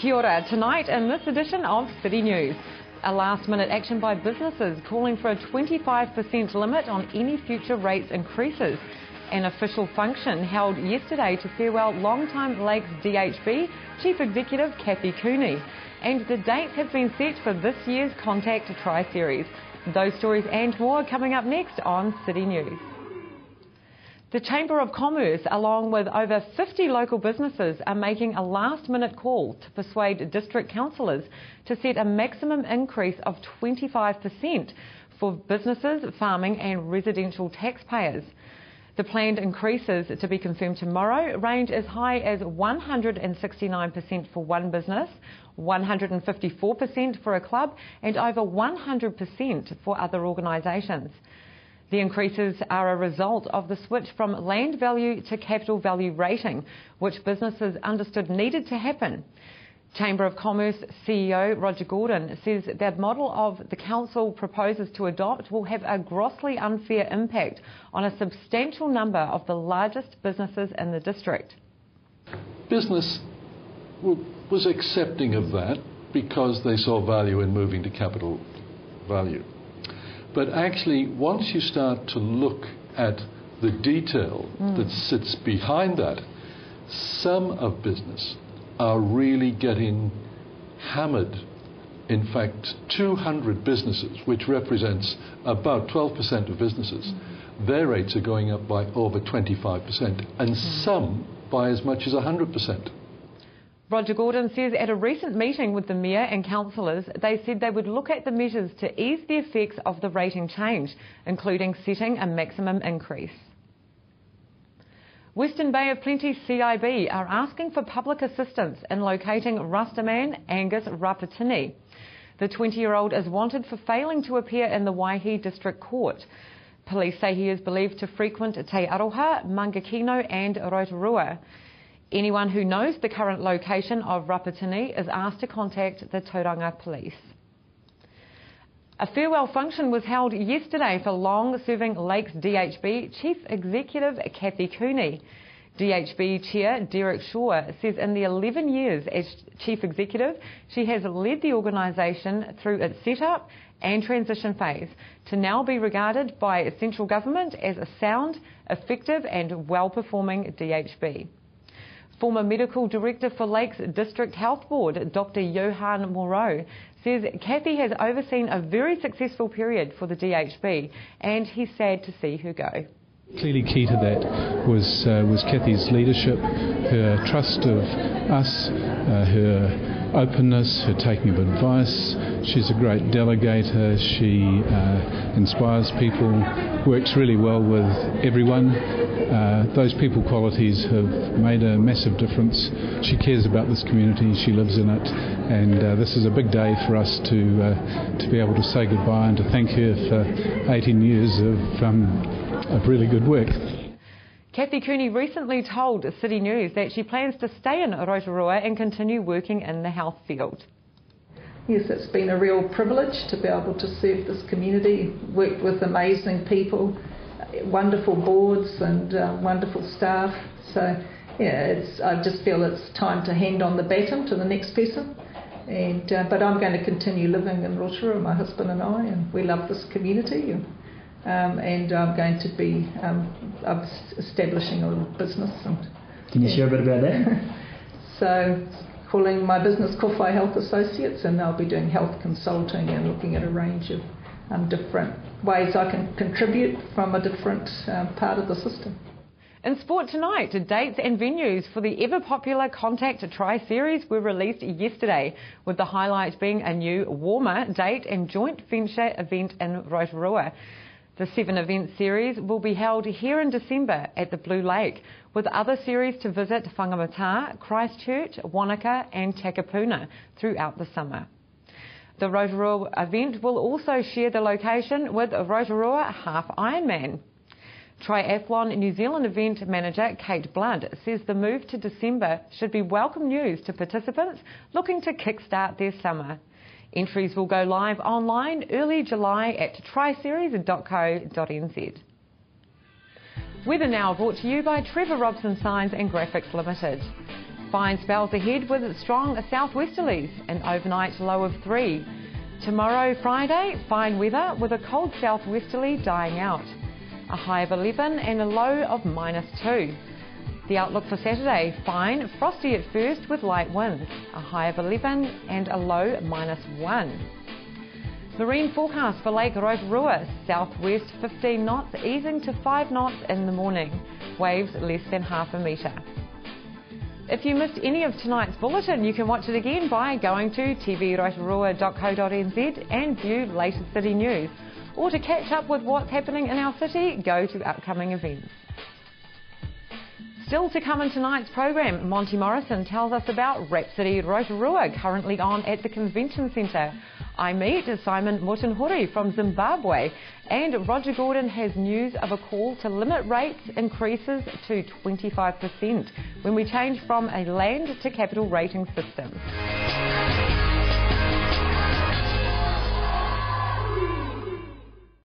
Kia ora. Tonight in this edition of City News, a last-minute action by businesses calling for a 25% limit on any future rates increases. An official function held yesterday to farewell long-time Lakes DHB Chief Executive Cathy Cooney. And the dates have been set for this year's Contact Tri-Series. Those stories and more coming up next on City News. The Chamber of Commerce, along with over 50 local businesses, are making a last-minute call to persuade district councillors to set a maximum increase of 25% for businesses, farming and residential taxpayers. The planned increases, to be confirmed tomorrow, range as high as 169% for one business, 154% for a club and over 100% for other organisations. The increases are a result of the switch from land value to capital value rating, which businesses understood needed to happen. Chamber of Commerce CEO Roger Gordon says that model of the council proposes to adopt will have a grossly unfair impact on a substantial number of the largest businesses in the district. Business was accepting of that because they saw value in moving to capital value. But actually, once you start to look at the detail that sits behind that, some of business are really getting hammered. In fact, 200 businesses, which represents about 12% of businesses, their rates are going up by over 25%, and some by as much as 100%. Roger Gordon says at a recent meeting with the Mayor and councillors, they said they would look at the measures to ease the effects of the rating change, including setting a maximum increase. Western Bay of Plenty CIB are asking for public assistance in locating Rastaman Angus Rapatini. The 20-year-old is wanted for failing to appear in the Waihi District Court. Police say he is believed to frequent Te Aroha, Mangakino and Rotorua. Anyone who knows the current location of Rapatini is asked to contact the Tauranga Police. A farewell function was held yesterday for long-serving Lakes DHB Chief Executive Cathy Cooney. DHB Chair Derek Shaw says in the 11 years as Chief Executive, she has led the organisation through its set-up and transition phase to now be regarded by central government as a sound, effective and well-performing DHB. Former Medical Director for Lakes District Health Board, Dr. Johan Moreau, says Cathy has overseen a very successful period for the DHB and he's sad to see her go. Clearly key to that was Cathy's leadership, her trust of us, her openness, her taking of advice. She's a great delegator, she inspires people, works really well with everyone. Those people qualities have made a massive difference. She cares about this community, she lives in it, and this is a big day for us to be able to say goodbye and to thank her for 18 years of really good work. Cathy Cooney recently told City News that she plans to stay in Rotorua and continue working in the health field. Yes, it's been a real privilege to be able to serve this community, worked with amazing people, wonderful boards and wonderful staff. So yeah, I just feel it's time to hand on the baton to the next person. And but I'm going to continue living in Rotorua, my husband and I, and we love this community. And I'm going to be establishing a little business. Can you share a bit about that? So, calling my business Kowhai Health Associates, and they'll be doing health consulting and looking at a range of different ways I can contribute from a different part of the system. In sport tonight, dates and venues for the ever-popular Contact Tri-Series were released yesterday, with the highlight being a new, warmer date and joint venture event in Rotorua. The 7-event series will be held here in December at the Blue Lake, with other series to visit Whangamata, Christchurch, Wanaka and Takapuna throughout the summer. The Rotorua event will also share the location with Rotorua Half Ironman. Triathlon New Zealand event manager Kate Blood says the move to December should be welcome news to participants looking to kickstart their summer. Entries will go live online early July at triseries.co.nz. Weather now brought to you by Trevor Robson Signs and Graphics Limited. Fine spells ahead with strong southwesterlies, an overnight low of 3. Tomorrow, Friday, fine weather with a cold southwesterly dying out. A high of 11 and a low of -2. The outlook for Saturday, fine, frosty at first with light winds. A high of 11 and a low -1. Marine forecast for Lake Rotorua, southwest 15 knots, easing to 5 knots in the morning. Waves less than half a metre. If you missed any of tonight's bulletin, you can watch it again by going to tvrotorua.co.nz and view latest city news. Or to catch up with what's happening in our city, go to upcoming events. Still to come in tonight's program, Monty Morrison tells us about Rhapsody Rotorua, currently on at the Convention Centre. I meet Simon Mutunhuri from Zimbabwe, and Roger Gordon has news of a call to limit rates increases to 25% when we change from a land to capital rating system.